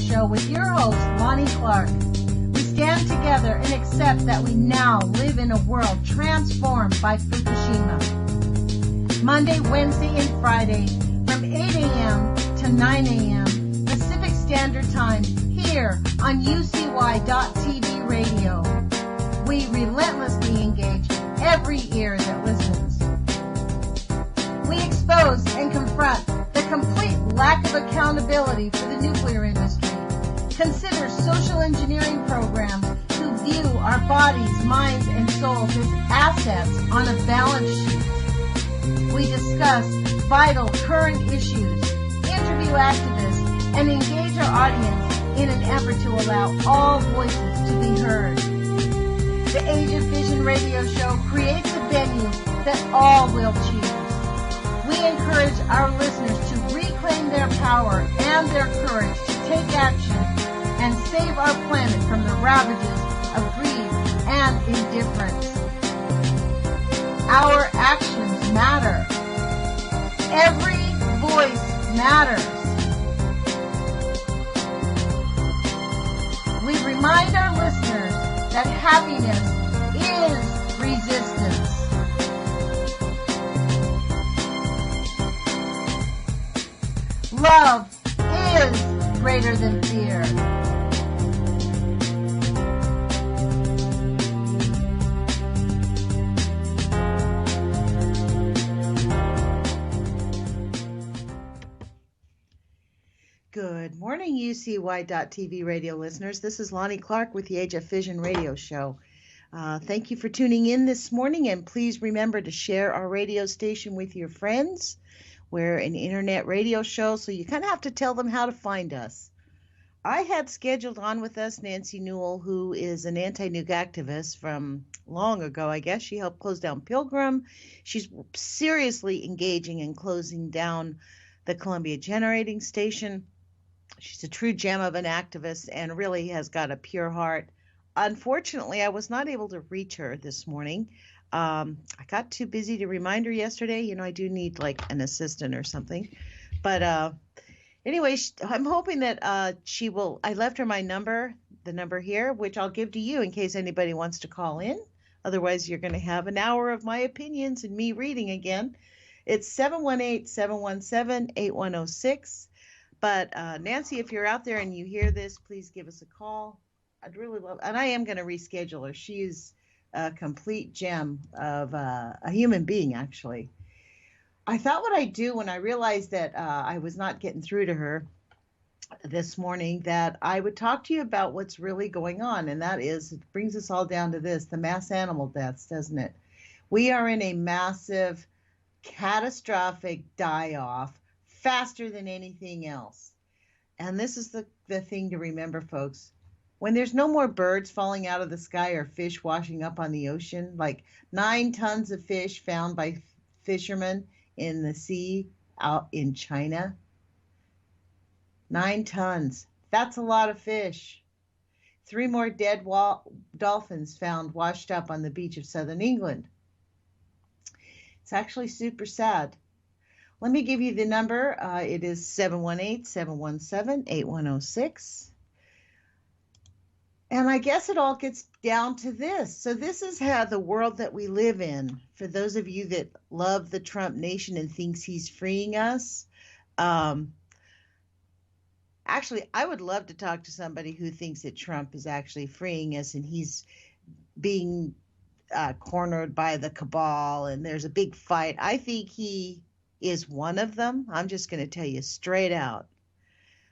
Show with your host, Lonnie Clark. We stand together and accept that we now live in a world transformed by Fukushima. Monday, Wednesday, and Friday from 8 a.m. to 9 a.m. Pacific Standard Time here on UCY.TV radio. We relentlessly engage every ear that listens. We expose and confront the complete lack of accountability for the nuclear industry. Consider social engineering programs who view our bodies, minds, and souls as assets on a balance sheet. We discuss vital current issues, interview activists, and engage our audience in an effort to allow all voices to be heard. The Age of Fission radio show creates a venue that all will choose. We encourage our listeners to reclaim their power and their courage to take action and save our planet from the ravages of greed and indifference. Our actions matter. Every voice matters. We remind our listeners that happiness is resistance. Love is greater than fear. Good morning, UCY.TV radio listeners. This is Lonnie Clark with the Age of Fission radio show. Thank you for tuning in this morning, and please remember to share our radio station with your friends. We're an internet radio show, so you kind of have to tell them how to find us. I had scheduled on with us Nancy Newell, who is an anti-nuke activist from long ago, I guess. She helped close down Pilgrim. She's seriously engaging in closing down the Columbia Generating Station. She's a true gem of an activist and really has got a pure heart. Unfortunately, I was not able to reach her this morning. I got too busy to remind her yesterday. You know, I do need like an assistant or something. But anyway, I'm hoping that she will. I left her my number, the number here, which I'll give to you in case anybody wants to call in. Otherwise, you're going to have an hour of my opinions and me reading again. It's 718-717-8106. But Nancy, if you're out there and you hear this, please give us a call. I'd really love, and I am going to reschedule her. She is a complete gem of a human being, actually. I thought what I'd do when I realized that I was not getting through to her this morning, that I would talk to you about what's really going on, and that is, it brings us all down to this, the mass animal deaths, doesn't it? We are in a massive, catastrophic die-off, faster than anything else. And this is the thing to remember, folks. When there's no more birds falling out of the sky or fish washing up on the ocean, like 9 tons of fish found by fishermen in the sea out in China. 9 tons. That's a lot of fish. 3 more dead dolphins found washed up on the beach of southern England. It's actually super sad. Let me give you the number. It is 718-717-8106. And I guess it all gets down to this. So this is how the world that we live in. For those of you that love the Trump nation and thinks he's freeing us, actually, I would love to talk to somebody who thinks that Trump is actually freeing us and he's being cornered by the cabal and there's a big fight. I think he is one of them. I'm just going to tell you straight out.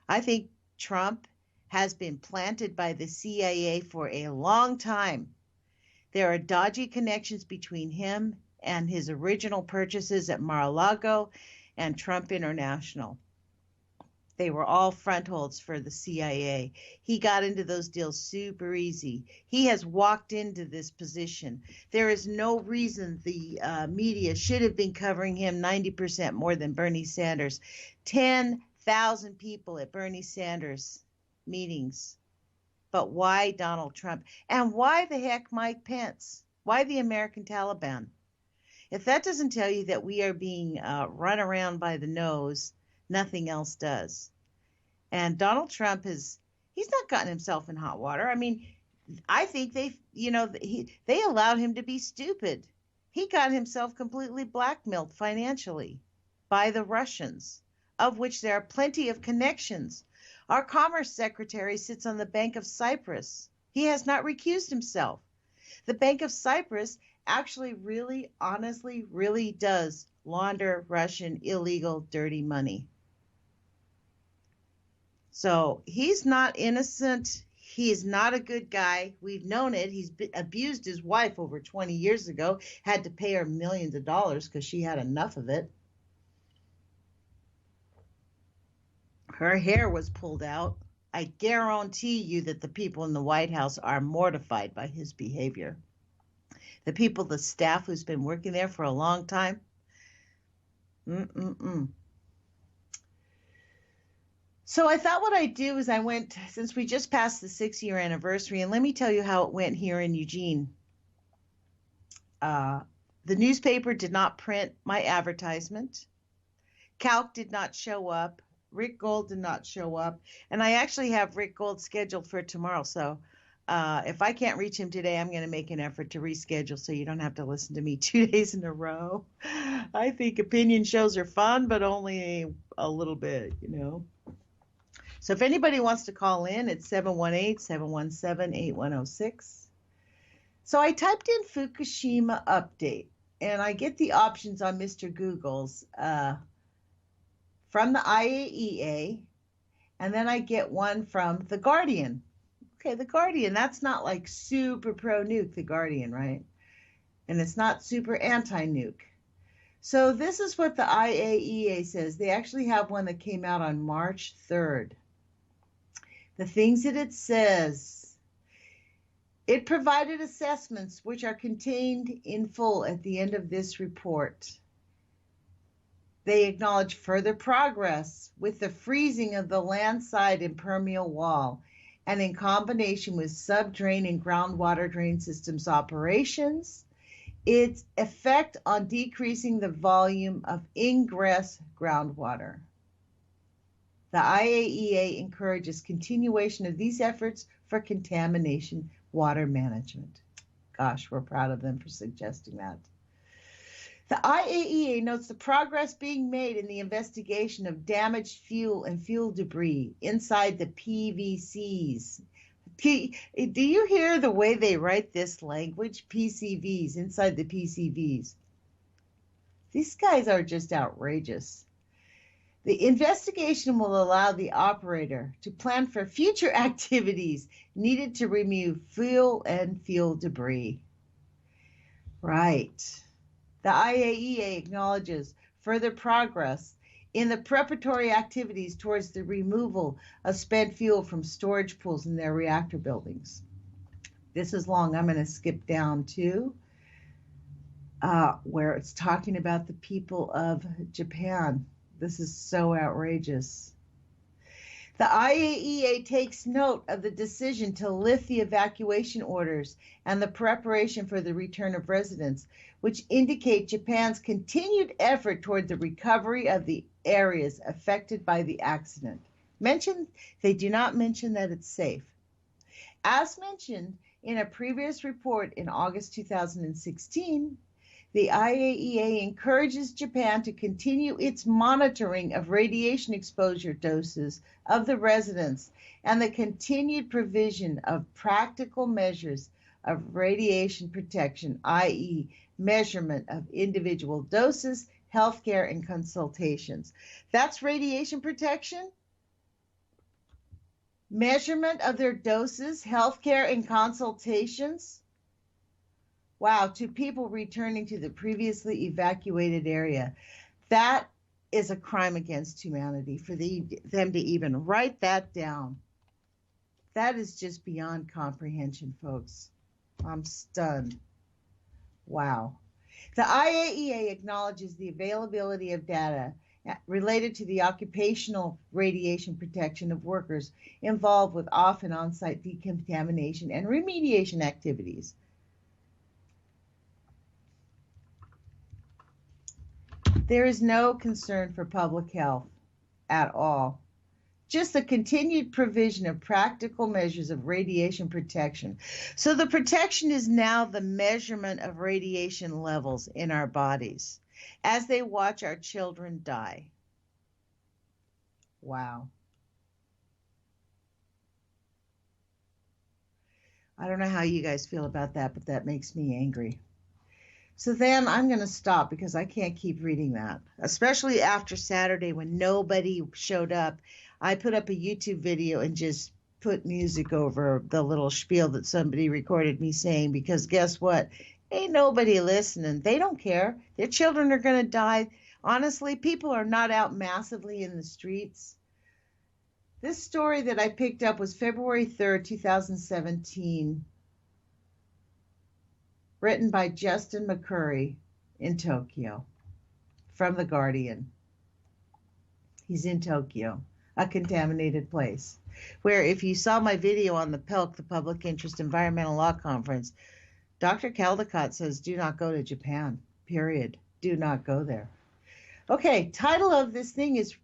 I think Trump has been planted by the CIA for a long time. There are dodgy connections between him and his original purchases at Mar-a-Lago and Trump International. They were all frontholds for the CIA. He got into those deals super easy. He has walked into this position. There is no reason the media should have been covering him 90% more than Bernie Sanders. 10,000 people at Bernie Sanders meetings. But why Donald Trump? And why the heck Mike Pence? Why the American Taliban? If that doesn't tell you that we are being run around by the nose, nothing else does. And Donald Trump has He's not gotten himself in hot water. I mean, I think they allowed him to be stupid. He got himself completely blackmailed financially by the Russians, of which there are plenty of connections. Our Commerce Secretary sits on the Bank of Cyprus. He has not recused himself. The Bank of Cyprus actually really, honestly, really does launder Russian illegal, dirty money. So he's not innocent. He is not a good guy. We've known it. He's abused his wife over 20 years ago, had to pay her millions of dollars because she had enough of it. Her hair was pulled out. I guarantee you that the people in the White House are mortified by his behavior. The people, the staff who's been working there for a long time. So I thought what I'd do is since we just passed the 6-year anniversary, and let me tell you how it went here in Eugene. The newspaper did not print my advertisement. Calc did not show up. Rick Gold did not show up. And I actually have Rick Gold scheduled for tomorrow. So if I can't reach him today, I'm going to make an effort to reschedule so you don't have to listen to me 2 days in a row. I think opinion shows are fun, but only a little bit, So if anybody wants to call in, it's 718-717-8106. So I typed in Fukushima update, and I get the options on Mr. Google's from the IAEA, and then I get one from The Guardian. Okay, The Guardian, that's not like super pro-nuke, The Guardian, right? And it's not super anti-nuke. So this is what the IAEA says. They actually have one that came out on March 3rd. The things that it says: it provided assessments which are contained in full at the end of this report. They acknowledge further progress with the freezing of the landside impermeable wall, and in combination with sub-drain and groundwater drain systems operations, its effect on decreasing the volume of ingress groundwater. The IAEA encourages continuation of these efforts for contamination water management. Gosh, we're proud of them for suggesting that. The IAEA notes the progress being made in the investigation of damaged fuel and fuel debris inside the PVCs. Do you hear the way they write this language? PCVs, inside the PCVs. These guys are just outrageous. The investigation will allow the operator to plan for future activities needed to remove fuel and fuel debris. Right. The IAEA acknowledges further progress in the preparatory activities towards the removal of spent fuel from storage pools in their reactor buildings. This is long. I'm going to skip down to where it's talking about the people of Japan. This is so outrageous. The IAEA takes note of the decision to lift the evacuation orders and the preparation for the return of residents, which indicate Japan's continued effort toward the recovery of the areas affected by the accident. They do not mention that it's safe. As mentioned in a previous report in August 2016, the IAEA encourages Japan to continue its monitoring of radiation exposure doses of the residents and the continued provision of practical measures of radiation protection, i.e., measurement of individual doses, healthcare, and consultations. That's radiation protection? Measurement of their doses, healthcare, and consultations? Wow, to people returning to the previously evacuated area. That is a crime against humanity for them to even write that down. That is just beyond comprehension, folks. I'm stunned. Wow. The IAEA acknowledges the availability of data related to the occupational radiation protection of workers involved with off and on-site decontamination and remediation activities. There is no concern for public health at all. just the continued provision of practical measures of radiation protection. So the protection is now the measurement of radiation levels in our bodies as they watch our children die. Wow. I don't know how you guys feel about that, but that makes me angry. So then I'm going to stop because I can't keep reading that, especially after Saturday when nobody showed up. I put up a YouTube video and just put music over the little spiel that somebody recorded me saying, because guess what? Ain't nobody listening. They don't care. Their children are going to die. Honestly, people are not out massively in the streets. This story that I picked up was February 3rd, 2017, written by Justin McCurry in Tokyo from The Guardian. He's in Tokyo, a contaminated place, where if you saw my video on the PELC, the Public Interest Environmental Law Conference, Dr. Caldecott says do not go to Japan, period. Do not go there. Okay, title of this thing is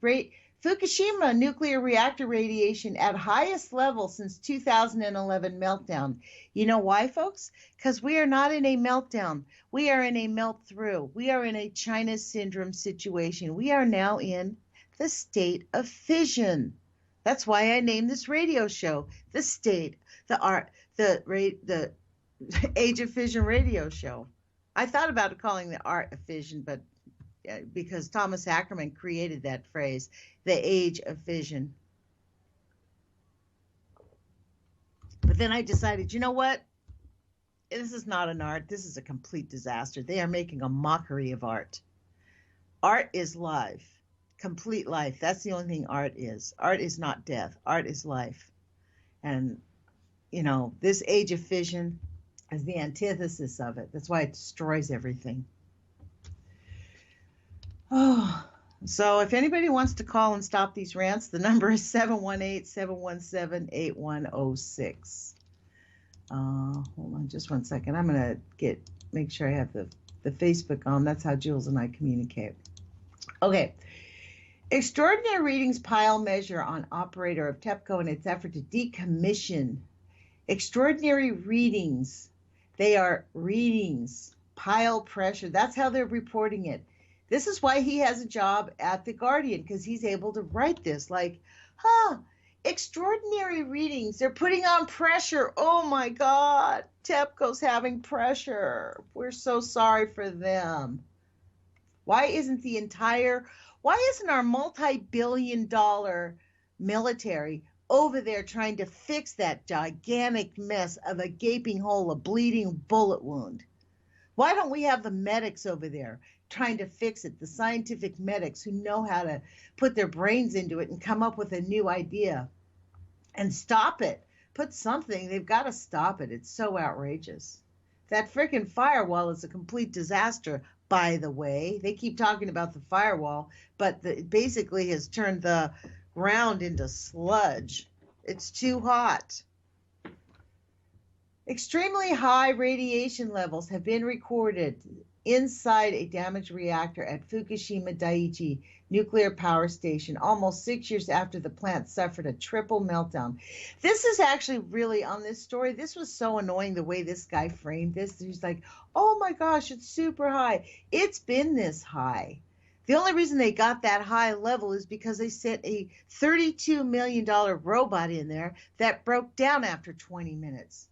Fukushima nuclear reactor radiation at highest level since 2011 meltdown. You know why, folks? Because we are not in a meltdown. We are in a melt through. We are in a China syndrome situation. We are now in the state of fission. That's why I named this radio show the Age of Fission radio show. I thought about calling the Art of Fission, but because Thomas Ackerman created that phrase, the Age of Fission. But then I decided, you know what? This is not an art. This is a complete disaster. They are making a mockery of art. Art is life, complete life. That's the only thing art is. Art is not death. Art is life. And, you know, this Age of Fission is the antithesis of it. That's why it destroys everything. Oh, so if anybody wants to call and stop these rants, the number is 718-717-8106. Hold on just one second. I'm going to make sure I have the Facebook on. That's how Jules and I communicate. Okay. Extraordinary readings pile measure on operator of TEPCO in its effort to decommission. Extraordinary readings. They are readings. Pile pressure. That's how they're reporting it. This is why he has a job at The Guardian, because he's able to write this like, extraordinary readings. They're putting on pressure. Oh my God, TEPCO's having pressure. We're so sorry for them. Why isn't our multi-billion-dollar military over there trying to fix that gigantic mess of a gaping hole, a bleeding bullet wound? Why don't we have the medics over there trying to fix it, the scientific medics who know how to put their brains into it and come up with a new idea and stop it? Put something, they've got to stop it. It's so outrageous. That freaking firewall is a complete disaster, by the way. They keep talking about the firewall, but it basically has turned the ground into sludge. It's too hot. Extremely high radiation levels have been recorded inside a damaged reactor at Fukushima Daiichi nuclear power station almost 6 years after the plant suffered a triple meltdown. This is actually really on this story. This was so annoying the way this guy framed this. He's like, oh my gosh, it's super high. It's been this high. The only reason they got that high level is because they sent a $32 million robot in there that broke down after 20 minutes.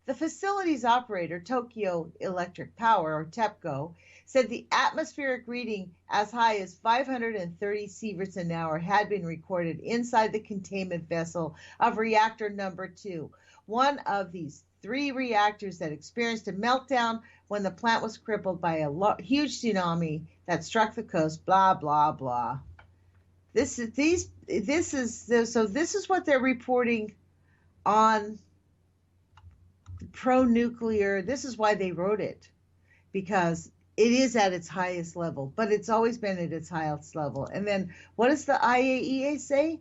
The facility's operator, Tokyo Electric Power, or TEPCO, said the atmospheric reading as high as 530 sieverts an hour had been recorded inside the containment vessel of reactor number 2, one of these 3 reactors that experienced a meltdown when the plant was crippled by a huge tsunami that struck the coast, blah, blah, blah. This is what they're reporting on pro-nuclear. This is why they wrote it, because it is at its highest level, but it's always been at its highest level. And then what does the IAEA say?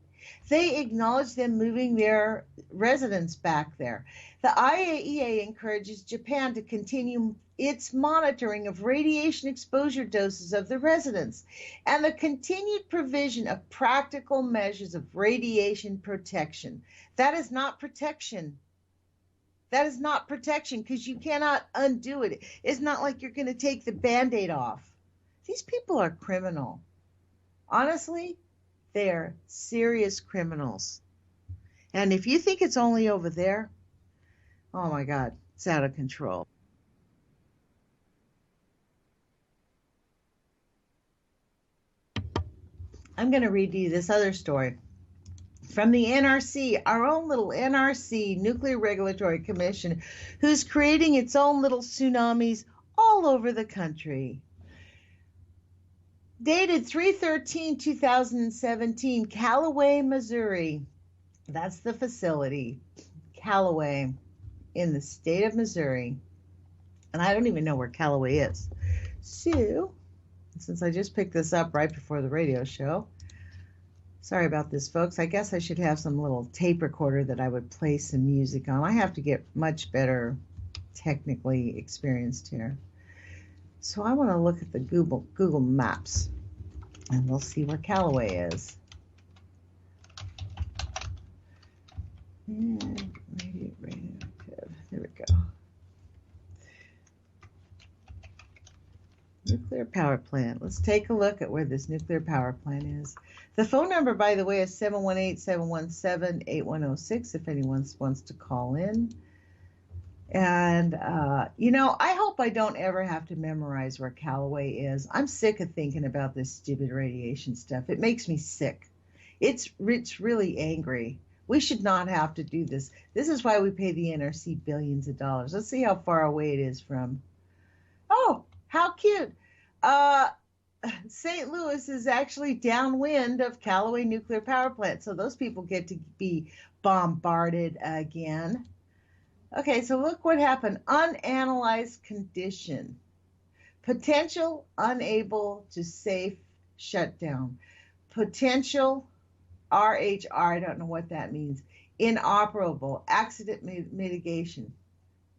They acknowledge them moving their residents back there. The IAEA encourages Japan to continue its monitoring of radiation exposure doses of the residents and the continued provision of practical measures of radiation protection. That is not protection. That is not protection because you cannot undo it. It's not like you're going to take the Band-Aid off. These people are criminal. Honestly, they're serious criminals. And if you think it's only over there, oh my God, it's out of control. I'm going to read you this other story from the NRC, our own little NRC, Nuclear Regulatory Commission, who's creating its own little tsunamis all over the country. Dated 3/13/2017, Callaway, Missouri. That's the facility, Callaway, in the state of Missouri. And I don't even know where Callaway is. So, since I just picked this up right before the radio show, sorry about this, folks. I guess I should have some little tape recorder that I would play some music on. I have to get much better technically experienced here. So I want to look at the Google Maps, and we'll see where Callaway is. And radioactive. There we go. Nuclear power plant. Let's take a look at where this nuclear power plant is. The phone number, by the way, is 718-717-8106 if anyone wants to call in. And, I hope I don't ever have to memorize where Callaway is. I'm sick of thinking about this stupid radiation stuff. It makes me sick. It's really angry. We should not have to do this. This is why we pay the NRC billions of dollars. Let's see how far away it is from. Oh, how cute. St. Louis is actually downwind of Callaway Nuclear Power Plant, so those people get to be bombarded again. Okay, so look what happened. Unanalyzed condition. Potential unable to safe shutdown. Potential RHR, I don't know what that means. Inoperable. Accident mitigation.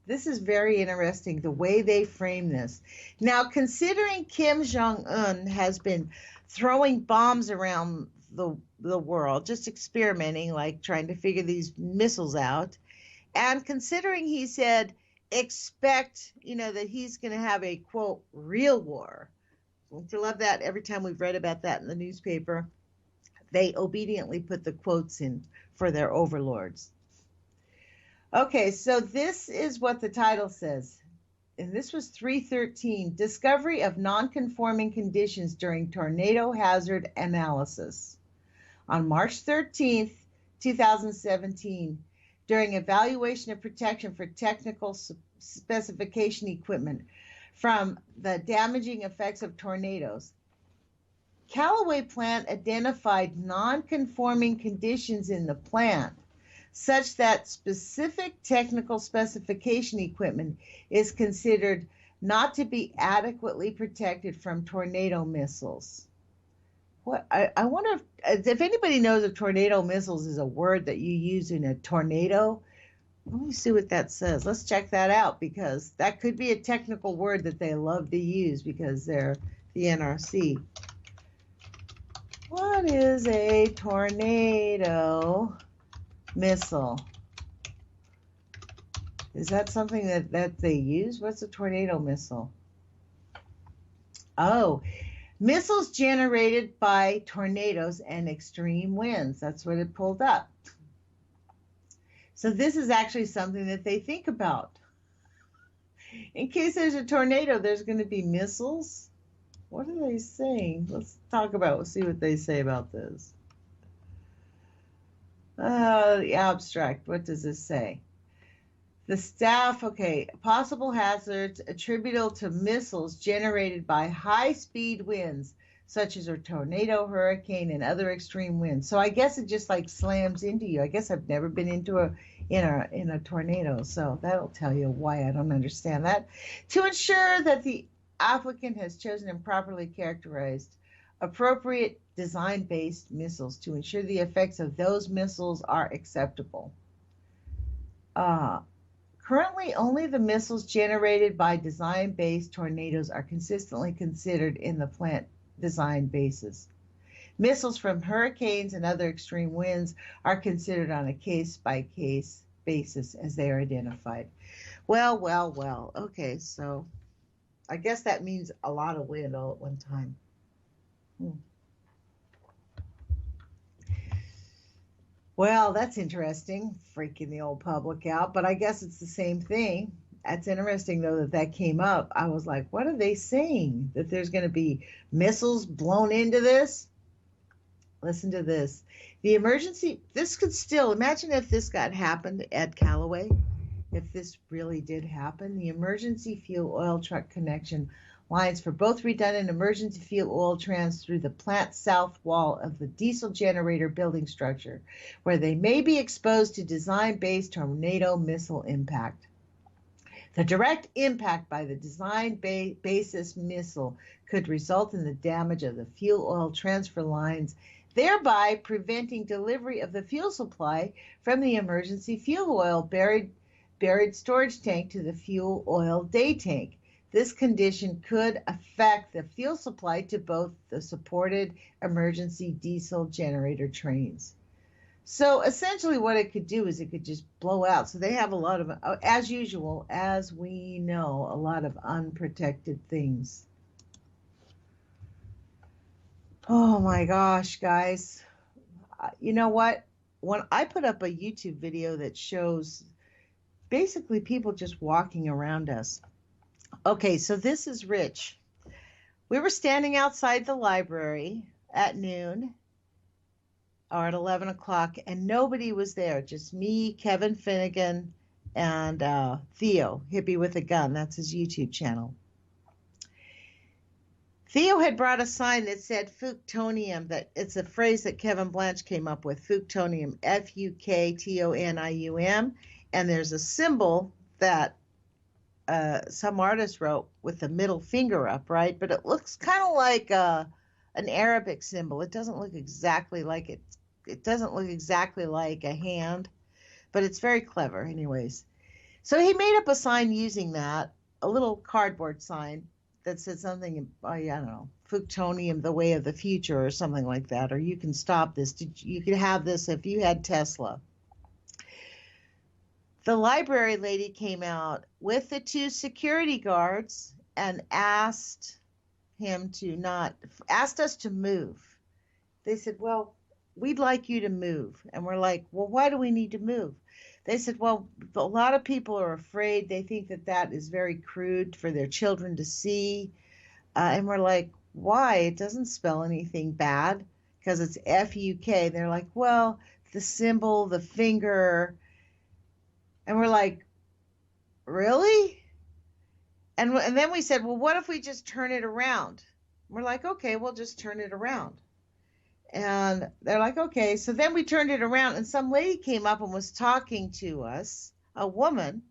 This is very interesting, the way they frame this. Now, considering Kim Jong-un has been throwing bombs around the world, just experimenting, like trying to figure these missiles out, and considering he said, expect, that he's going to have a, quote, real war. Don't you love that? Every time we've read about that in the newspaper, they obediently put the quotes in for their overlords. Okay, so this is what the title says. And this was 3/13, Discovery of Non-Conforming Conditions During Tornado Hazard Analysis. On March 13th, 2017, during evaluation of protection for technical specification equipment from the damaging effects of tornadoes, Callaway plant identified non-conforming conditions in the plant such that specific technical specification equipment is considered not to be adequately protected from tornado missiles. What I wonder if anybody knows if tornado missiles is a word that you use in a tornado. Let me see what that says. Let's check that out, because that could be a technical word that they love to use because they're the NRC. What is a tornado missile? Is that something that they use? What's a tornado missile? Oh, missiles generated by tornadoes and extreme winds. That's what it pulled up. So this is actually something that they think about. In case there's a tornado, there's going to be missiles. What are they saying? Let's see what they say about this. The abstract, what does this say? The staff, okay, possible hazards attributable to missiles generated by high-speed winds, such as a tornado, hurricane, and other extreme winds. So I guess it just like slams into you. I guess I've never been in a tornado, so that'll tell you why I don't understand that. To ensure that the applicant has chosen and properly characterized appropriate design-based missiles to ensure the effects of those missiles are acceptable. Uh, Currently, only the missiles generated by design-based tornadoes are consistently considered in the plant design basis. Missiles from hurricanes and other extreme winds are considered on a case-by-case basis as they are identified. Well, well, well. Okay, so I guess that means a lot of wind all at one time. Well, that's interesting, freaking the old public out, but I guess it's the same thing. That's interesting, though, that that came up. I was like, what are they saying? That there's going to be missiles blown into this? Listen to this. The emergency, this could still, imagine if this got happened at Callaway, if this really did happen, the emergency fuel oil truck connection lines for both redundant emergency fuel oil trans through the plant south wall of the diesel generator building structure, where they may be exposed to design-based tornado missile impact. The direct impact by the design-basis missile could result in the damage of the fuel oil transfer lines, thereby preventing delivery of the fuel supply from the emergency fuel oil buried storage tank to the fuel oil day tank. This condition could affect the fuel supply to both the supported emergency diesel generator trains. So essentially what it could do is it could just blow out. So they have a lot of, as usual, as we know, a lot of unprotected things. Oh my gosh, guys. You know what? When I put up a YouTube video that shows basically people just walking around us. Okay, so this is Rich. We were standing outside the library at noon or at 11 o'clock, and nobody was there, just me, Kevin Finnegan, and Theo, Hippie with a Gun. That's his YouTube channel. Theo had brought a sign that said Fuktonium, that it's a phrase that Kevin Blanche came up with, Fuktonium, Fuktonium, and there's a symbol that some artist wrote with the middle finger up, right? But it looks kind of like an Arabic symbol. It doesn't look exactly like it. It doesn't look exactly like a hand, but it's very clever anyways. So he made up a sign using that, a little cardboard sign that said something, I don't know, Fuktonium, the way of the future or something like that, or you can stop this. You could have this if you had Tesla. The library lady came out with the two security guards and asked us to move. They said, well, we'd like you to move. And we're like, well, why do we need to move? They said, well, a lot of people are afraid. They think that that is very crude for their children to see. And we're like, why? It doesn't spell anything bad because it's F-U-K. They're like, well, the symbol, the finger. And we're like, really? And then we said, well, what if we just turn it around? We're like, okay, we'll just turn it around. And they're like, okay. So then we turned it around, and some lady came up and was talking to us, a woman,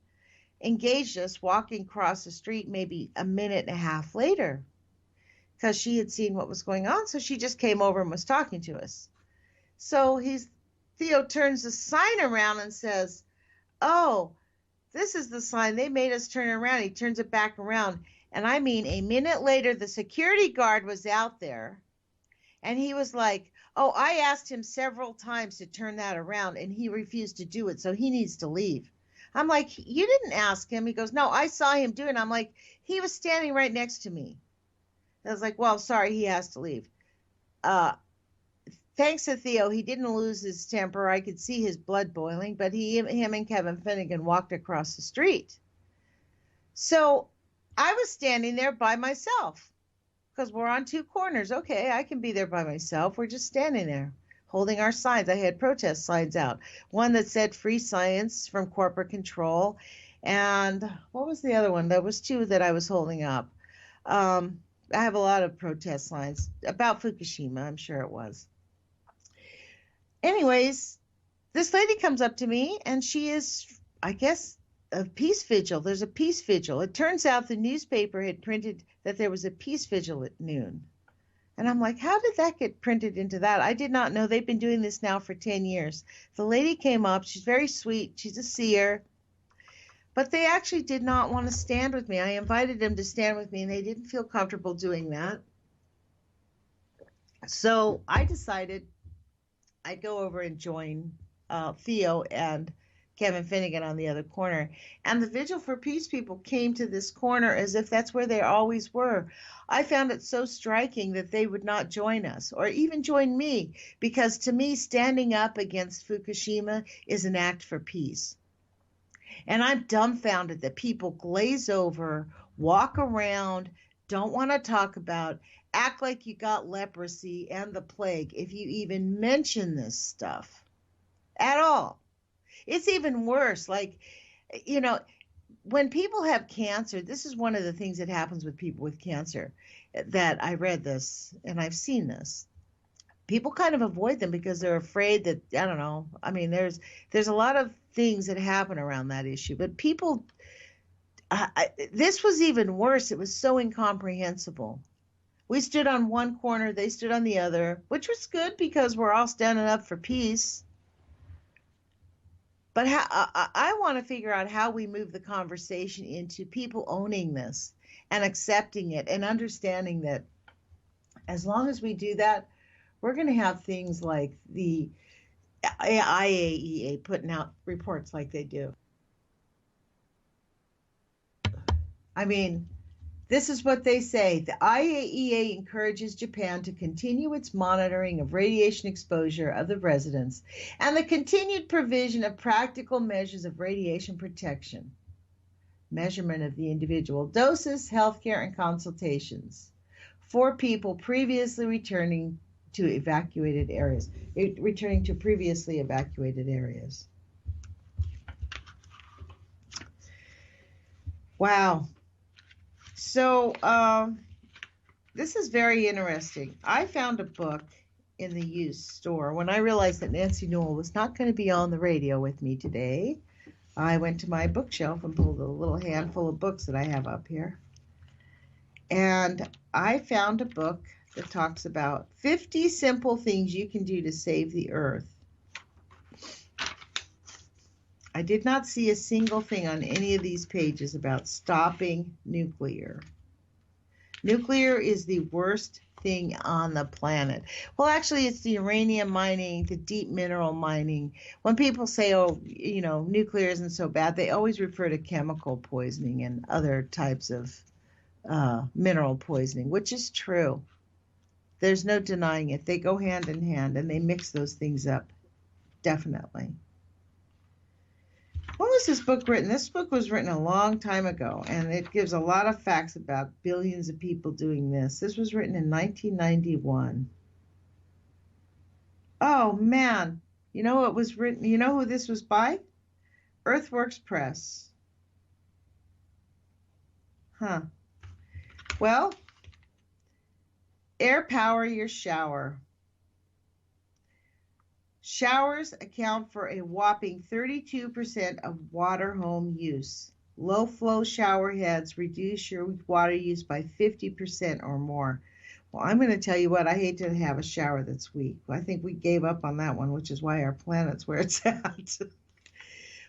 engaged us walking across the street maybe a minute and a half later because she had seen what was going on. So she just came over and was talking to us. So Theo turns the sign around and says, oh, this is the sign. They made us turn it around. He turns it back around. And I mean, a minute later, the security guard was out there. And he was like, oh, I asked him several times to turn that around, and he refused to do it, so he needs to leave. I'm like, you didn't ask him. He goes, no, I saw him do it. I'm like, he was standing right next to me. I was like, well, sorry, he has to leave. Thanks to Theo, he didn't lose his temper. I could see his blood boiling, but him and Kevin Finnegan walked across the street. So I was standing there by myself because we're on two corners. Okay, I can be there by myself. We're just standing there holding our signs. I had protest signs out. One that said free science from corporate control. And what was the other one? There was two that I was holding up. I have a lot of protest signs about Fukushima. I'm sure it was. Anyways, this lady comes up to me, and she is, I guess, a peace vigil. There's a peace vigil. It turns out the newspaper had printed that there was a peace vigil at noon. And I'm like, how did that get printed into that? I did not know. They've been doing this now for 10 years. The lady came up. She's very sweet. She's a seer. But they actually did not want to stand with me. I invited them to stand with me, and they didn't feel comfortable doing that. So I decided I'd go over and join Theo and Kevin Finnegan on the other corner. And the Vigil for Peace people came to this corner as if that's where they always were. I found it so striking that they would not join us or even join me, because to me, standing up against Fukushima is an act for peace. And I'm dumbfounded that people glaze over, walk around, don't want to talk about, act like you got leprosy and the plague if you even mention this stuff at all. It's even worse. Like, you know, when people have cancer, this is one of the things that happens with people with cancer, that I read this and I've seen this. People kind of avoid them because they're afraid that, I don't know. I mean, there's a lot of things that happen around that issue, but people, this was even worse. It was so incomprehensible. We stood on one corner, they stood on the other, which was good because we're all standing up for peace. But I want to figure out how we move the conversation into people owning this and accepting it and understanding that as long as we do that, we're going to have things like the IAEA putting out reports like they do. I mean, this is what they say. The IAEA encourages Japan to continue its monitoring of radiation exposure of the residents and the continued provision of practical measures of radiation protection, measurement of the individual doses, healthcare, and consultations for people previously returning to previously evacuated areas. Wow. So this is very interesting. I found a book in the used store. When I realized that Nancy Newell was not going to be on the radio with me today, I went to my bookshelf and pulled a little handful of books that I have up here. And I found a book that talks about 50 simple things you can do to save the earth. I did not see a single thing on any of these pages about stopping nuclear. Nuclear is the worst thing on the planet. Well, actually, it's the uranium mining, the deep mineral mining. When people say, oh, you know, nuclear isn't so bad, they always refer to chemical poisoning and other types of mineral poisoning, which is true. There's no denying it. They go hand in hand, and they mix those things up, definitely. When was this book written? This book was written a long time ago, and it gives a lot of facts about billions of people doing this. This was written in 1991. Oh, man. You know what was written? You know who this was by? Earthworks Press. Huh. Well, air power your shower. Showers account for a whopping 32% of water home use. Low flow shower heads reduce your water use by 50% or more. Well, I'm going to tell you what, I hate to have a shower that's weak. I think we gave up on that one, which is why our planet's where it's at.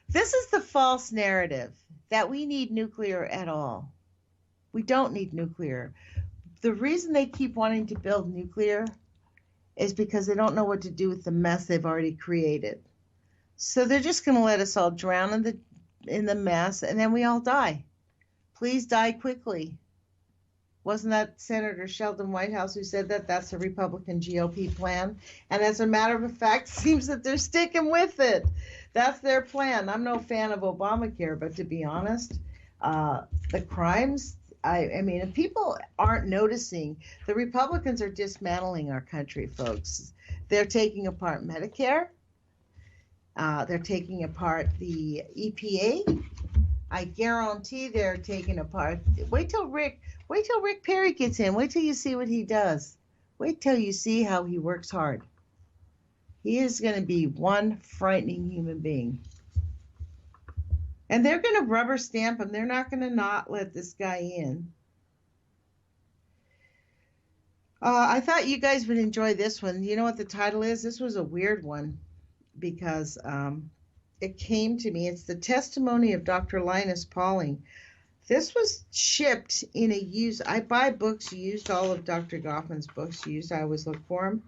This is the false narrative that we need nuclear at all. We don't need nuclear. The reason they keep wanting to build nuclear is because they don't know what to do with the mess they've already created. So they're just going to let us all drown in the mess, and then we all die. Please die quickly. Wasn't that Senator Sheldon Whitehouse who said that? That's the Republican GOP plan. And as a matter of fact, it seems that they're sticking with it. That's their plan. I'm no fan of Obamacare, but to be honest, the crimes, I mean, if people aren't noticing, the Republicans are dismantling our country, folks. They're taking apart Medicare. They're taking apart the EPA. I guarantee they're taking apart. Wait till Rick Perry gets in. Wait till you see what he does. Wait till you see how he works hard. He is going to be one frightening human being. And they're going to rubber stamp him. They're not going to not let this guy in. I thought you guys would enjoy this one. You know what the title is? This was a weird one because it came to me. It's the testimony of Dr. Linus Pauling. This was shipped in a used. I buy books used, all of Dr. Goffman's books used. I always look for them.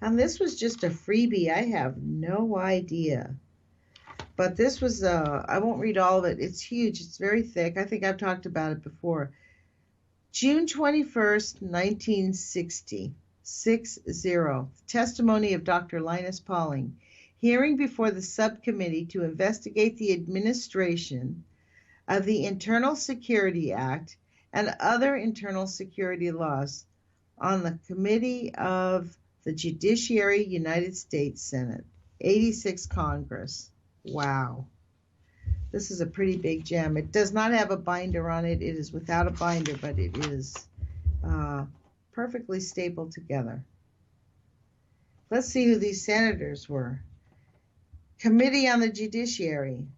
And this was just a freebie. I have no idea. But this was, I won't read all of it. It's huge. It's very thick. I think I've talked about it before. June 21st, 1960, 6-0, testimony of Dr. Linus Pauling, hearing before the subcommittee to investigate the administration of the Internal Security Act and other internal security laws on the Committee of the Judiciary, United States Senate, 86th Congress. Wow. This is a pretty big gem. It does not have a binder on it. It is without a binder, but it is perfectly stapled together. Let's see who these senators were. Committee on the Judiciary.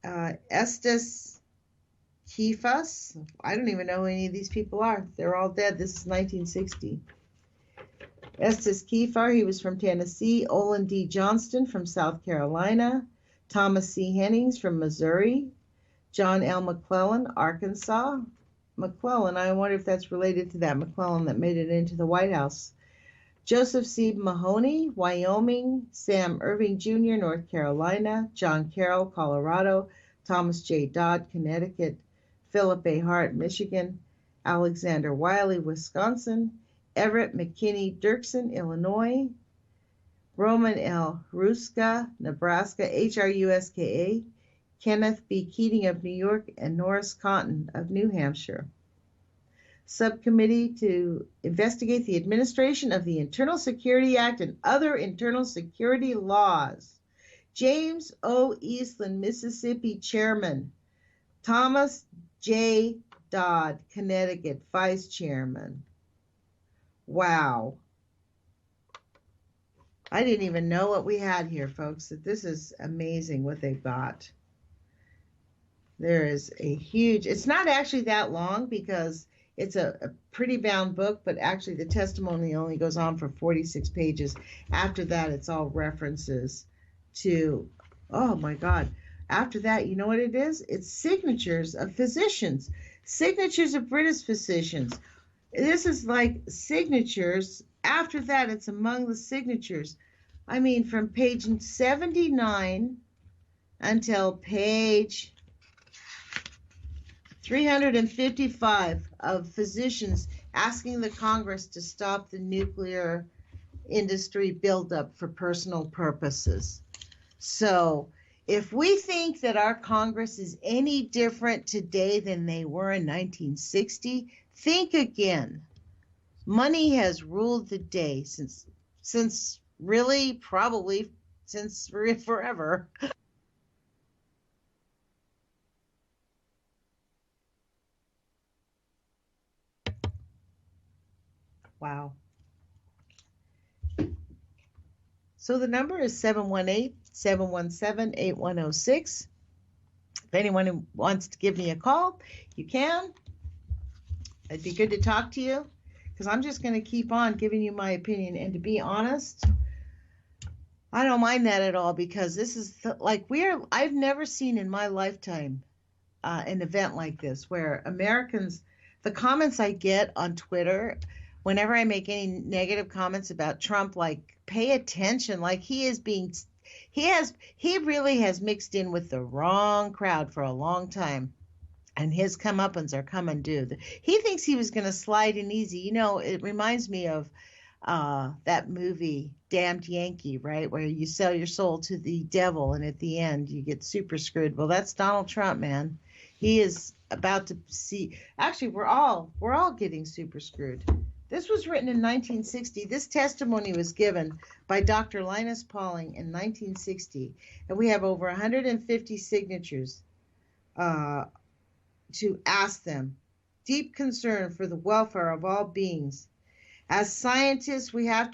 Estes Kefas. I don't even know who any of these people are. They're all dead. This is 1960. Estes Kefar, he was from Tennessee. Olin D. Johnston from South Carolina. Thomas C. Hennings from Missouri. John L. McClellan, Arkansas. McClellan, I wonder if that's related to that McClellan that made it into the White House. Joseph C. Mahoney, Wyoming. Sam Irving Jr., North Carolina. John Carroll, Colorado. Thomas J. Dodd, Connecticut. Philip A. Hart, Michigan. Alexander Wiley, Wisconsin. Everett McKinney Dirksen, Illinois. Roman L. Ruska, Nebraska, Hruska. Kenneth B. Keating of New York, and Norris Cotton of New Hampshire. Subcommittee to investigate the administration of the Internal Security Act and other internal security laws. James O. Eastland, Mississippi, Chairman. Thomas J. Dodd, Connecticut, Vice Chairman. Wow. I didn't even know what we had here, folks. This is amazing what they've got. There is a huge, it's not actually that long because it's a pretty bound book, but actually the testimony only goes on for 46 pages. After that, it's all references to, oh my God. After that, you know what it is? It's signatures of physicians, signatures of British physicians. This is like signatures. After that, it's among the signatures. I mean, from page 79 until page 355 of physicians asking the Congress to stop the nuclear industry buildup for personal purposes. So if we think that our Congress is any different today than they were in 1960, think again. Money has ruled the day since really probably since forever. Wow. So the number is 718-717-8106. If anyone who wants to give me a call, you can. It'd be good to talk to you because I'm just going to keep on giving you my opinion. And to be honest, I don't mind that at all because this is I've never seen in my lifetime an event like this where Americans, the comments I get on Twitter, whenever I make any negative comments about Trump, like pay attention, like he really has mixed in with the wrong crowd for a long time. And his comeuppance are coming due. He thinks he was going to slide in easy. You know, it reminds me of that movie, Damned Yankee, right? Where you sell your soul to the devil and at the end you get super screwed. Well, that's Donald Trump, man. He is about to see. Actually, we're all getting super screwed. This was written in 1960. This testimony was given by Dr. Linus Pauling in 1960. And we have over 150 signatures to ask them. Deep concern for the welfare of all beings. As scientists, we have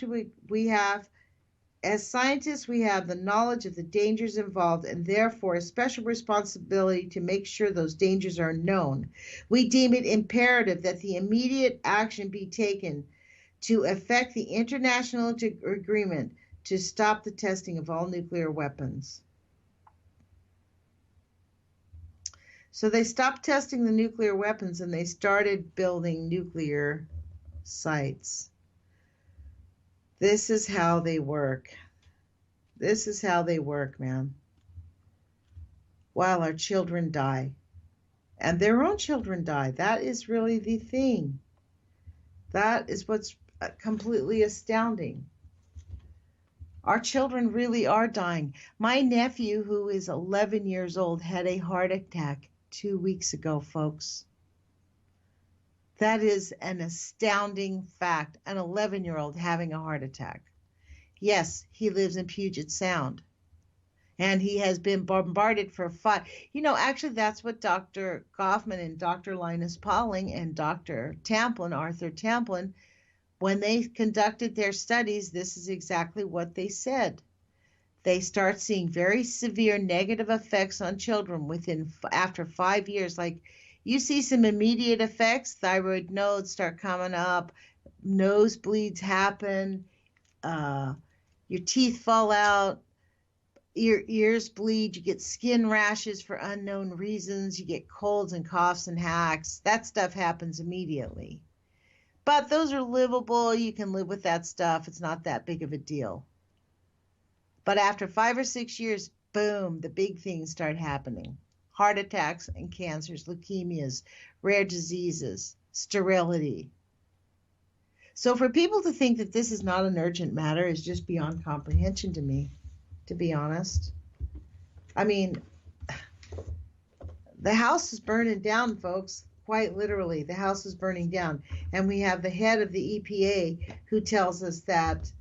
As scientists, we have the knowledge of the dangers involved and therefore a special responsibility to make sure those dangers are known. We deem it imperative that the immediate action be taken to effect the international agreement to stop the testing of all nuclear weapons. So they stopped testing the nuclear weapons and they started building nuclear sites. This is how they work. This is how they work, man. While our children die. And their own children die. That is really the thing. That is what's completely astounding. Our children really are dying. My nephew, who is 11 years old, had a heart attack 2 weeks ago, folks. That is an astounding fact. An 11-year-old having a heart attack. Yes, he lives in Puget Sound. And he has been bombarded for 5. You know, actually, that's what Dr. Goffman and Dr. Linus Pauling and Dr. Tamplin, Arthur Tamplin, when they conducted their studies, this is exactly what they said. They start seeing very severe negative effects on children after 5 years. Like, you see some immediate effects, thyroid nodes start coming up, nosebleeds happen, your teeth fall out, your ears bleed, you get skin rashes for unknown reasons, you get colds and coughs and hacks. That stuff happens immediately. But those are livable. You can live with that stuff. It's not that big of a deal. But after 5 or 6 years, boom, the big things start happening. Heart attacks and cancers, leukemias, rare diseases, sterility. So for people to think that this is not an urgent matter is just beyond comprehension to me, to be honest. I mean, the house is burning down, folks. Quite literally, the house is burning down. And we have the head of the EPA who tells us that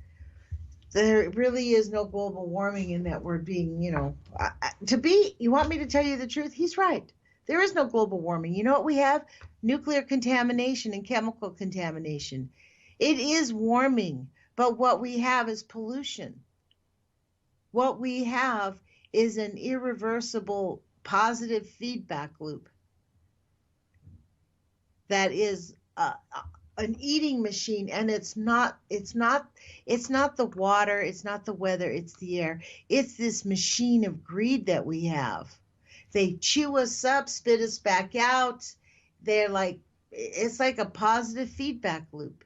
there really is no global warming and that we're being, you want me to tell you the truth? He's right. There is no global warming. You know what we have? Nuclear contamination and chemical contamination. It is warming, but what we have is pollution. What we have is an irreversible positive feedback loop that is an eating machine, and it's not the water, it's not the weather, it's the air. It's this machine of greed that we have. They chew us up, spit us back out. It's like a positive feedback loop.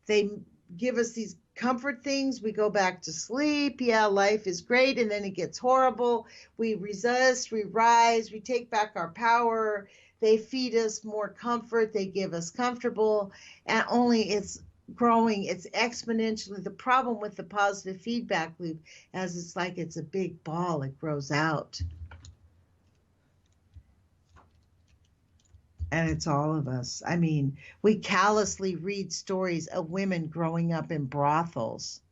They give us these comfort things. We go back to sleep. Yeah, life is great. And then it gets horrible. We resist, we rise, we take back our power. They feed us more comfort. They give us comfortable. And only it's growing. It's exponentially. The problem with the positive feedback loop is it's like it's a big ball. It grows out. And it's all of us. I mean, we callously read stories of women growing up in brothels.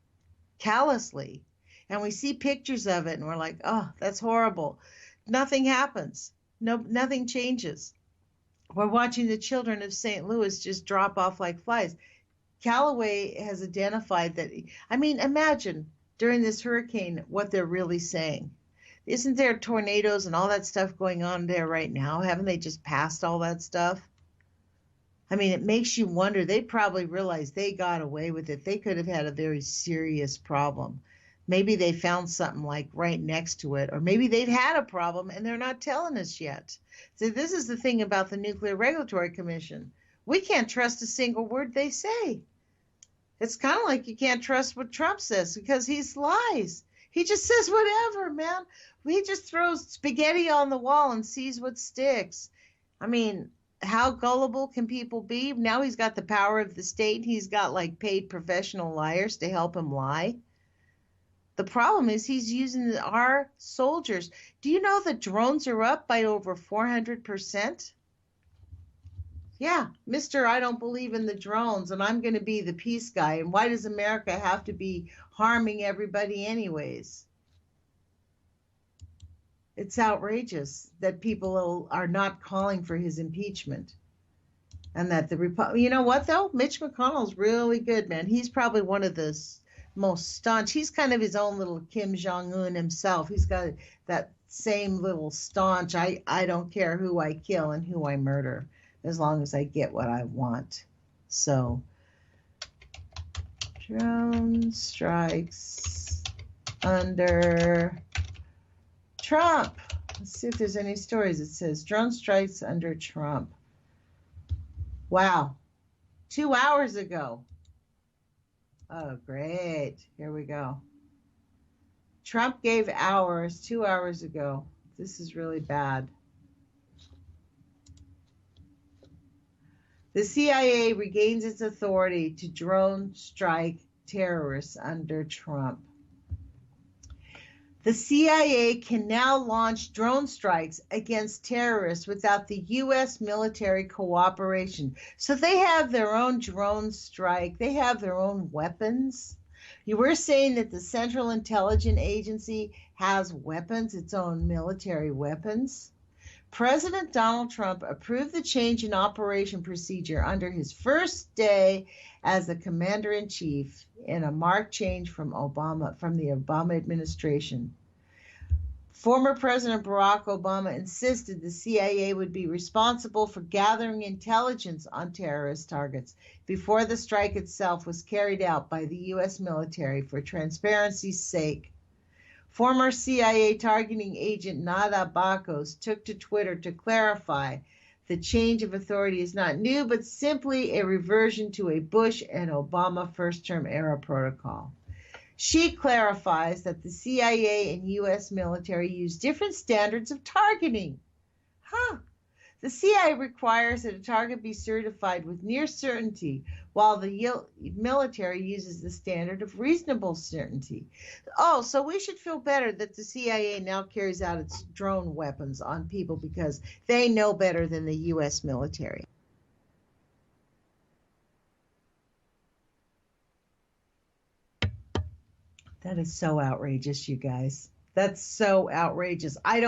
Callously. And we see pictures of it and we're like, oh, that's horrible. Nothing happens. Nothing changes. We're watching the children of St. Louis just drop off like flies. Callaway has identified that. I mean, imagine during this hurricane what they're really saying. Isn't there tornadoes and all that stuff going on there right now? Haven't they just passed all that stuff? I mean, it makes you wonder. They probably realized they got away with it. They could have had a very serious problem. Maybe they found something like right next to it, or maybe they've had a problem and they're not telling us yet. So this is the thing about the Nuclear Regulatory Commission. We can't trust a single word they say. It's kind of like you can't trust what Trump says because he lies. He just says whatever, man. He just throws spaghetti on the wall and sees what sticks. I mean, how gullible can people be? Now he's got the power of the state. He's got like paid professional liars to help him lie. The problem is he's using our soldiers. Do you know that drones are up by over 400%? Yeah, Mr. I don't believe in the drones and I'm going to be the peace guy. And why does America have to be harming everybody anyways? It's outrageous that people are not calling for his impeachment. And that you know what though? Mitch McConnell's really good, man. He's probably one of the most staunch. He's kind of his own little Kim Jong-un himself. He's got that same little staunch, I don't care who I kill and who I murder, as long as I get what I want. So, drone strikes under Trump. Let's see if there's any stories. It says drone strikes under Trump. Wow. 2 hours ago. Oh, great. Here we go. Trump gave hours 2 hours ago. This is really bad. The CIA regains its authority to drone strike terrorists under Trump. The CIA can now launch drone strikes against terrorists without the U.S. military cooperation. So they have their own drone strike. They have their own weapons. You were saying that the Central Intelligence Agency has weapons, its own military weapons. President Donald Trump approved the change in operation procedure under his first day as the commander-in-chief in a marked change from the Obama administration. Former President Barack Obama insisted the CIA would be responsible for gathering intelligence on terrorist targets before the strike itself was carried out by the U.S. military for transparency's sake. Former CIA targeting agent Nada Bakos took to Twitter to clarify the change of authority is not new, but simply a reversion to a Bush and Obama first-term era protocol. She clarifies that the CIA and U.S. military use different standards of targeting. The CIA requires that a target be certified with near certainty, while the military uses the standard of reasonable certainty. Oh, so we should feel better that the CIA now carries out its drone weapons on people because they know better than the U.S. military. That is so outrageous, you guys. That's so outrageous. I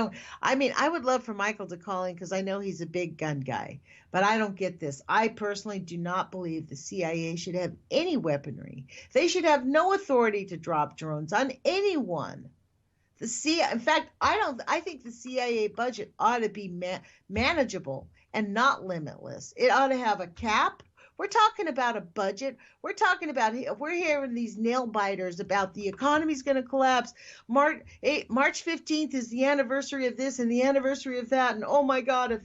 would love for Michael to call in because I know he's a big gun guy, but I don't get this. I personally do not believe the CIA should have any weaponry. They should have no authority to drop drones on anyone. In fact, I think the CIA budget ought to be manageable and not limitless. It ought to have a cap. We're talking about a budget. We're hearing these nail biters about the economy's going to collapse. March 15th is the anniversary of this and the anniversary of that. And oh my God,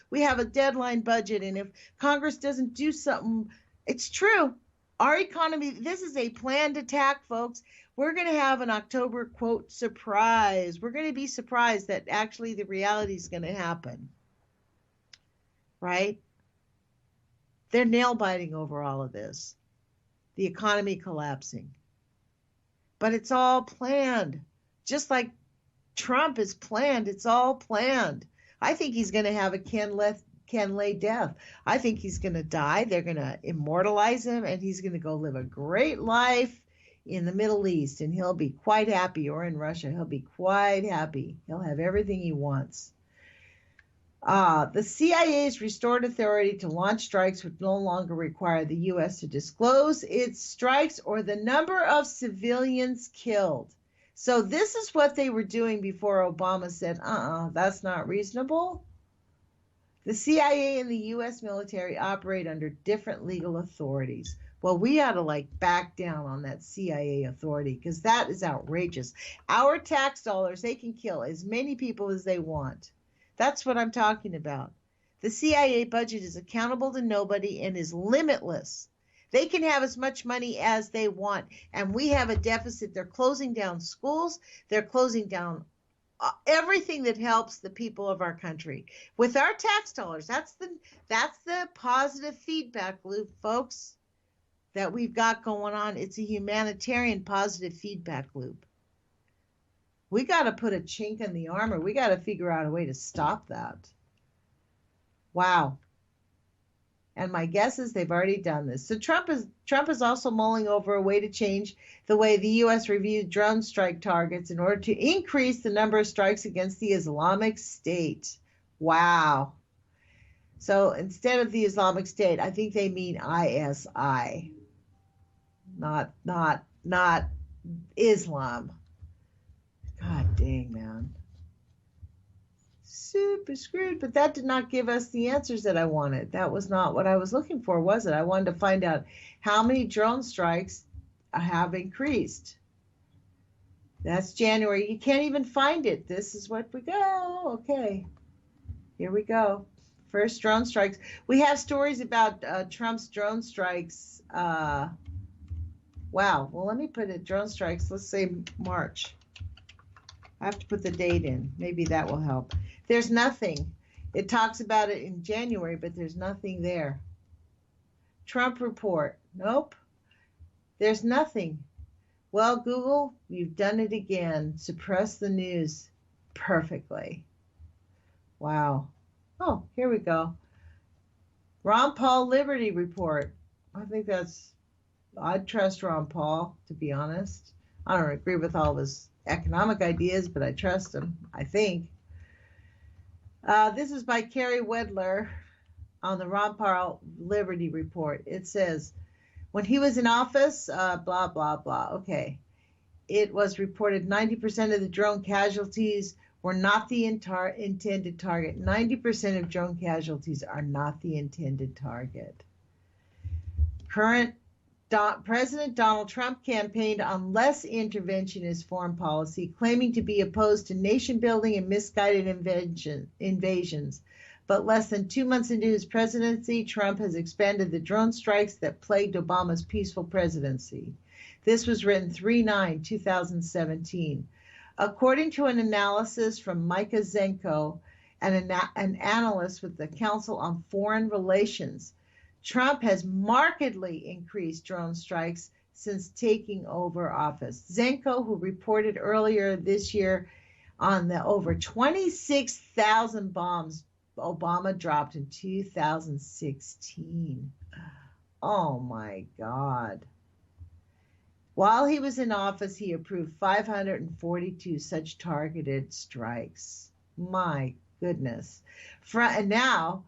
we have a deadline budget. And if Congress doesn't do something, it's true. Our economy, this is a planned attack, folks. We're going to have an October, quote, surprise. We're going to be surprised that actually the reality is going to happen. Right? They're nail biting over all of this. The economy collapsing. But it's all planned. Just like Trump is planned, it's all planned. I think he's going to have a Ken Lay death. I think he's going to die. They're going to immortalize him, and he's going to go live a great life in the Middle East, and he'll be quite happy, or in Russia. He'll be quite happy. He'll have everything he wants. The CIA's restored authority to launch strikes would no longer require the U.S. to disclose its strikes or the number of civilians killed. So this is what they were doing before Obama said, that's not reasonable. The CIA and the U.S. military operate under different legal authorities. Well, we ought to back down on that CIA authority because that is outrageous. Our tax dollars, they can kill as many people as they want. That's what I'm talking about. The CIA budget is accountable to nobody and is limitless. They can have as much money as they want, and we have a deficit. They're closing down schools. They're closing down everything that helps the people of our country. With our tax dollars, that's the positive feedback loop, folks, that we've got going on. It's a humanitarian positive feedback loop. We got to put a chink in the armor. We got to figure out a way to stop that. Wow. And my guess is they've already done this. So Trump is also mulling over a way to change the way the U.S. reviewed drone strike targets in order to increase the number of strikes against the Islamic State. Wow. So instead of the Islamic State, I think they mean ISI. Not not Islam. God dang, man. Super screwed, but that did not give us the answers that I wanted. That was not what I was looking for, was it? I wanted to find out how many drone strikes have increased. That's January. You can't even find it. This is what we go. Okay. Here we go. First drone strikes. We have stories about Trump's drone strikes. Wow. Well, let me put it drone strikes. Let's say March. I have to put the date in. Maybe that will help. There's nothing. It talks about it in January, but there's nothing there. Trump report. Nope. There's nothing. Well, Google, you've done it again. Suppress the news perfectly. Wow. Oh, here we go. Ron Paul Liberty Report. I think I'd trust Ron Paul, to be honest. I don't agree with all of his economic ideas, but I trust him, I think. This is by Carrie Wedler on the Ron Paul Liberty Report. It says, when he was in office, blah, blah, blah. Okay. It was reported 90% of the drone casualties were not the intended target. 90% of drone casualties are not the intended target. Current President Donald Trump campaigned on less interventionist foreign policy, claiming to be opposed to nation-building and misguided invasions. But less than 2 months into his presidency, Trump has expanded the drone strikes that plagued Obama's peaceful presidency. This was written 3/9/2017. According to an analysis from Micah Zenko, an analyst with the Council on Foreign Relations, Trump has markedly increased drone strikes since taking over office. Zenko, who reported earlier this year on the over 26,000 bombs Obama dropped in 2016. Oh my God. While he was in office, he approved 542 such targeted strikes. My goodness. And now,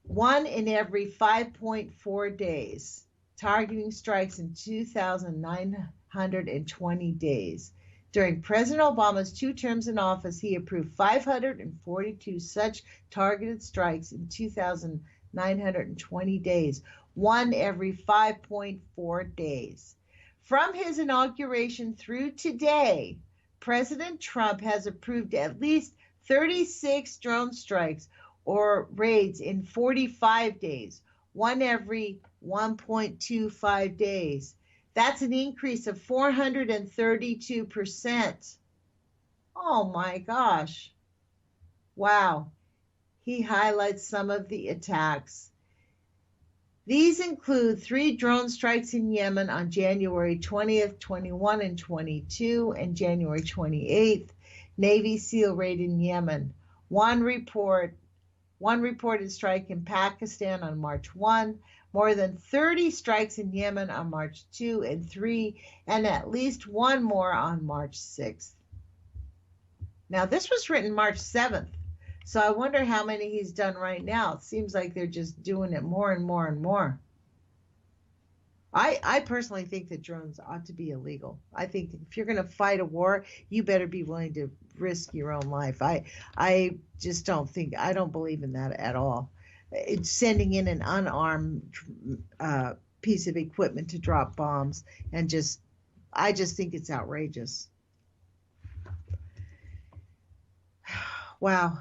1 in every 5.4 days, targeting strikes in 2,920 days. During President Obama's 2 terms in office, he approved 542 such targeted strikes in 2,920 days, 1 every 5.4 days. From his inauguration through today, President Trump has approved at least 36 drone strikes or raids in 45 days, 1 every 1.25 days. That's an increase of 432%. Oh my gosh. Wow. He highlights some of the attacks. These include 3 drone strikes in Yemen on January 20th, 21, and 22, and January 28th, Navy SEAL raid in Yemen. One reported strike in Pakistan on March 1, more than 30 strikes in Yemen on March 2 and 3, and at least 1 more on March 6th. Now, this was written March 7th, so I wonder how many he's done right now. It seems like they're just doing it more and more and more. I personally think that drones ought to be illegal. I think if you're going to fight a war, you better be willing to risk your own life. I just don't believe in that at all. It's sending in an unarmed piece of equipment to drop bombs, and I just think it's outrageous. Wow.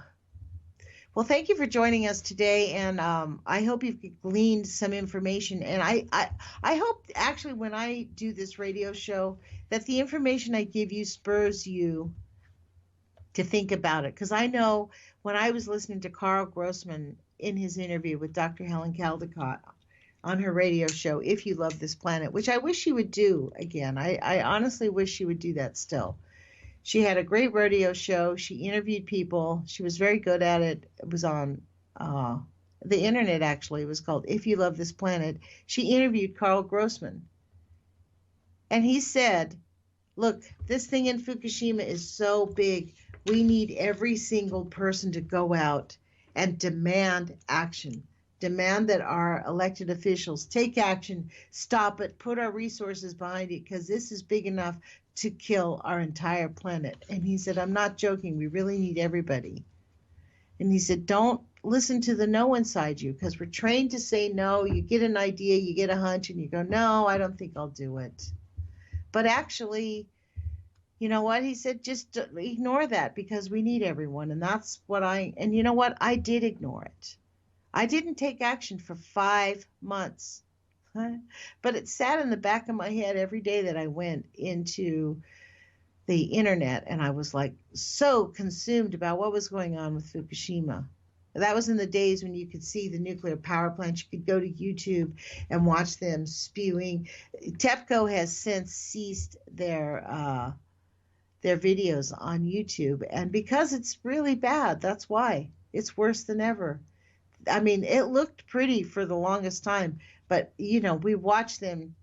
Well, thank you for joining us today, and I hope you've gleaned some information. And I hope, actually, when I do this radio show, that the information I give you spurs you to think about it. Because I know when I was listening to Carl Grossman in his interview with Dr. Helen Caldecott on her radio show, If You Love This Planet, which I wish she would do again. I honestly wish she would do that still. She had a great radio show. She interviewed people. She was very good at it. It was on the internet, actually. It was called If You Love This Planet. She interviewed Carl Grossman. And he said, look, this thing in Fukushima is so big, we need every single person to go out and demand action. demand that our elected officials take action, stop it, put our resources behind it, because this is big enough to kill our entire planet. And he said, I'm not joking. We really need everybody. And he said, don't listen to the no inside you, because we're trained to say no. You get an idea, you get a hunch, and you go, no, I don't think I'll do it. But actually, you know what? He said, just ignore that, because we need everyone. And that's what and you know what? I did ignore it. I didn't take action for 5 months. But it sat in the back of my head every day that I went into the internet, and I was like so consumed about what was going on with Fukushima. That was in the days when you could see the nuclear power plants. You could go to YouTube and watch them spewing. TEPCO has since ceased their videos on YouTube, and because it's really bad, that's why it's worse than ever. I mean, it looked pretty for the longest time, but you know, we watched them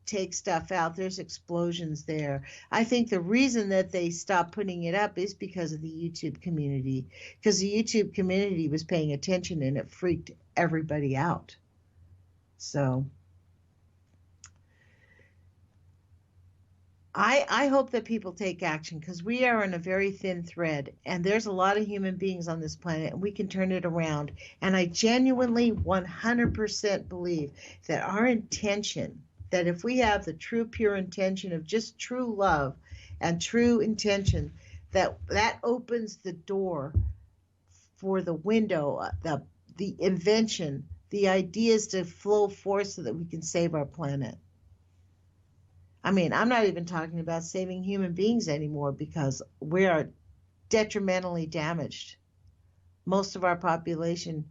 take stuff out. There's explosions there. I think the reason that they stopped putting it up is because of the YouTube community, because the YouTube community was paying attention and it freaked everybody out. So I hope that people take action, because we are in a very thin thread, and there's a lot of human beings on this planet, and we can turn it around. And I genuinely 100% believe that our intention, that if we have the true pure intention of just true love and true intention, that opens the door for the window, the invention, the ideas to flow forth so that we can save our planet. I mean, I'm not even talking about saving human beings anymore, because we are detrimentally damaged. Most of our population,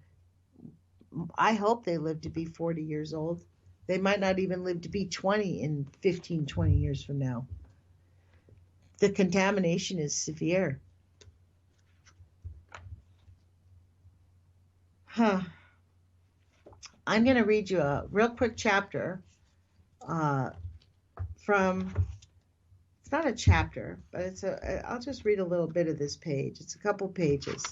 I hope they live to be 40 years old. They might not even live to be 20 in 15, 20 years from now. The contamination is severe. I'm going to read you a real quick chapter from, it's not a chapter, but I'll just read a little bit of this page. It's a couple pages.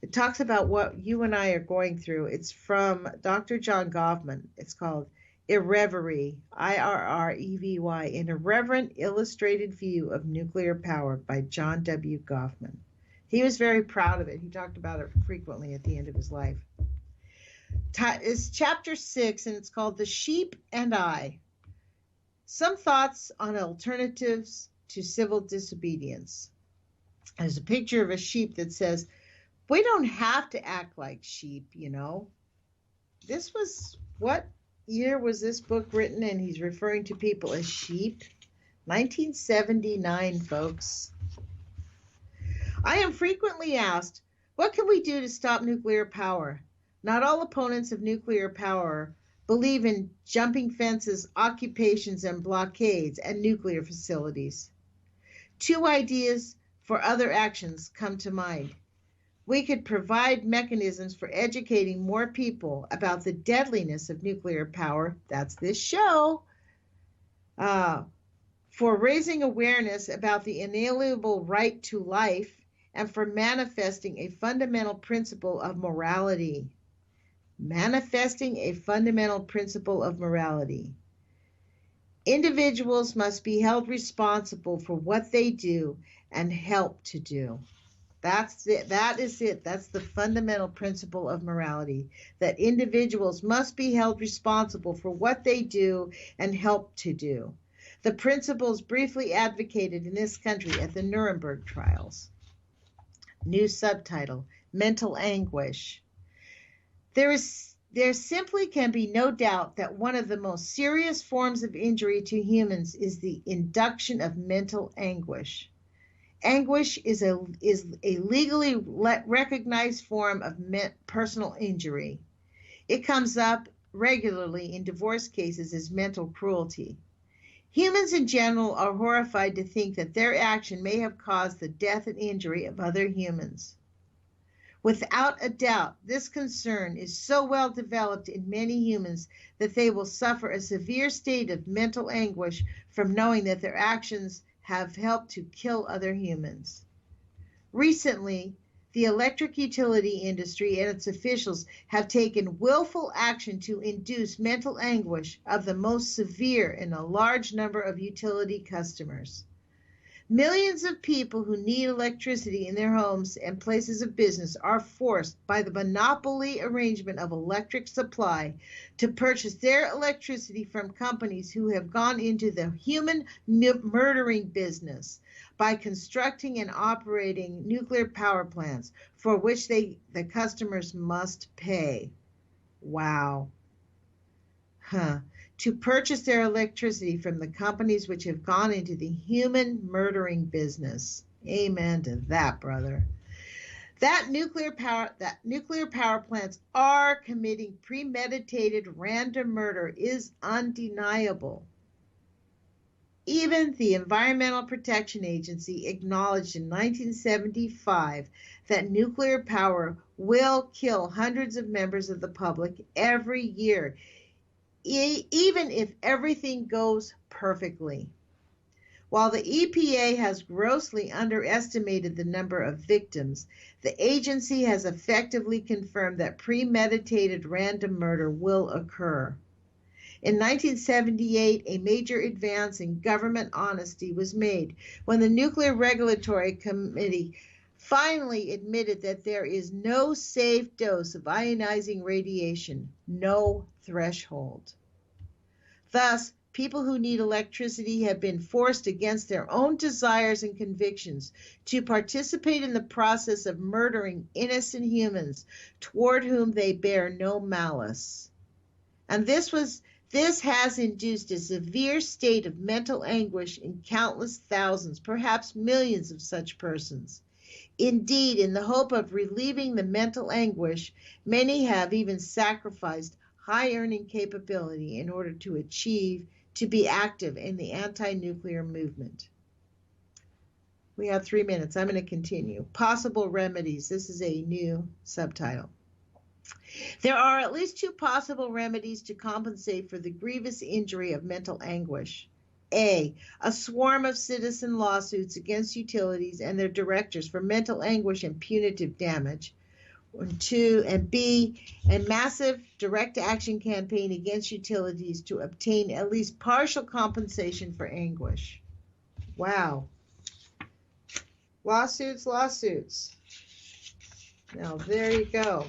It talks about what you and I are going through. It's from Dr. John Goffman. It's called Irrevery, I-R-R-E-V-Y, An Irreverent Illustrated View of Nuclear Power by John W. Goffman. He was very proud of it. He talked about it frequently at the end of his life. It's chapter 6, and it's called The Sheep and I. Some thoughts on alternatives to civil disobedience. There's a picture of a sheep that says, we don't have to act like sheep, you know. This was, what year was this book written? And he's referring to people as sheep. 1979, folks. I am frequently asked, what can we do to stop nuclear power? Not all opponents of nuclear power believe in jumping fences, occupations, and blockades at nuclear facilities. 2 ideas for other actions come to mind. We could provide mechanisms for educating more people about the deadliness of nuclear power. That's this show. For raising awareness about the inalienable right to life, and for manifesting a fundamental principle of morality. Manifesting a fundamental principle of morality. Individuals must be held responsible for what they do and help to do. That's it. That is it. That's the fundamental principle of morality, that individuals must be held responsible for what they do and help to do. The principles briefly advocated in this country at the Nuremberg trials. New subtitle, Mental Anguish. There simply can be no doubt that one of the most serious forms of injury to humans is the induction of mental anguish. Anguish is a legally recognized form of personal injury. It comes up regularly in divorce cases as mental cruelty. Humans in general are horrified to think that their action may have caused the death and injury of other humans. Without a doubt, this concern is so well developed in many humans that they will suffer a severe state of mental anguish from knowing that their actions have helped to kill other humans. Recently, The electric utility industry and its officials have taken willful action to induce mental anguish of the most severe in a large number of utility customers. Millions of people who need electricity in their homes and places of business are forced by the monopoly arrangement of electric supply to purchase their electricity from companies who have gone into the human murdering business by constructing and operating nuclear power plants for which the customers must pay. Wow. To purchase their electricity from the companies which have gone into the human murdering business. Amen to that, brother. That nuclear power plants are committing premeditated random murder is undeniable. Even the Environmental Protection Agency acknowledged in 1975 that nuclear power will kill hundreds of members of the public every year, even if everything goes perfectly. While the EPA has grossly underestimated the number of victims, the agency has effectively confirmed that premeditated random murder will occur. In 1978, a major advance in government honesty was made when the Nuclear Regulatory Committee finally admitted that there is no safe dose of ionizing radiation, no threshold. Thus, people who need electricity have been forced against their own desires and convictions to participate in the process of murdering innocent humans toward whom they bear no malice. And this has induced a severe state of mental anguish in countless thousands, perhaps millions of such persons. Indeed, in the hope of relieving the mental anguish, many have even sacrificed high earning capability in order to be active in the anti-nuclear movement. We have 3 minutes. I'm going to continue. Possible remedies. This is a new subtitle. There are at least 2 possible remedies to compensate for the grievous injury of mental anguish. A swarm of citizen lawsuits against utilities and their directors for mental anguish and punitive damage. And B, a massive direct action campaign against utilities to obtain at least partial compensation for anguish. Wow. Lawsuits. Now, there you go.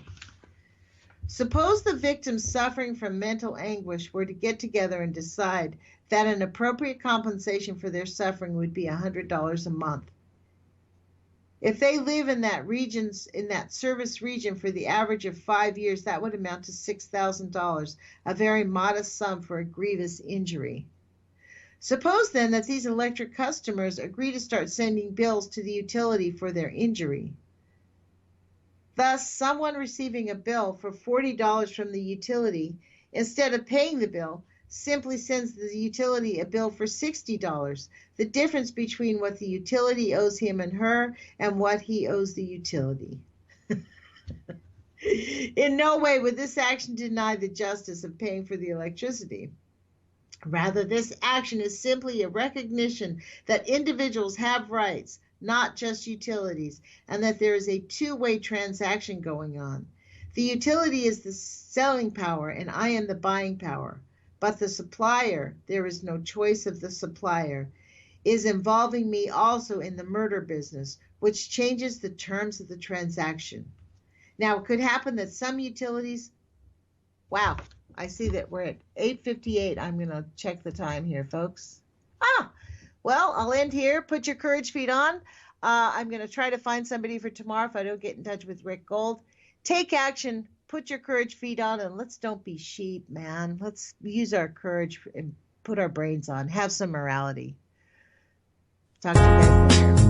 Suppose the victims suffering from mental anguish were to get together and decide that an appropriate compensation for their suffering would be $100 a month. If they live in that service region for the average of 5 years, that would amount to $6,000, a very modest sum for a grievous injury. Suppose then that these electric customers agree to start sending bills to the utility for their injury. Thus, someone receiving a bill for $40 from the utility, instead of paying the bill, simply sends the utility a bill for $60, the difference between what the utility owes him and her and what he owes the utility. In no way would this action deny the justice of paying for the electricity. Rather, this action is simply a recognition that individuals have rights, not just utilities, and that there is a two-way transaction going on. The utility is the selling power, and I am the buying power. But the supplier, there is no choice of the supplier, is involving me also in the murder business, which changes the terms of the transaction. Now, it could happen that some utilities, wow, I see that we're at 8:58. I'm going to check the time here, folks. Well, I'll end here. Put your courage feet on. I'm going to try to find somebody for tomorrow if I don't get in touch with Rick Gold. Take action. Put your courage feet on, and let's don't be sheep, man. Let's use our courage and put our brains on. Have some morality. Talk to you guys later.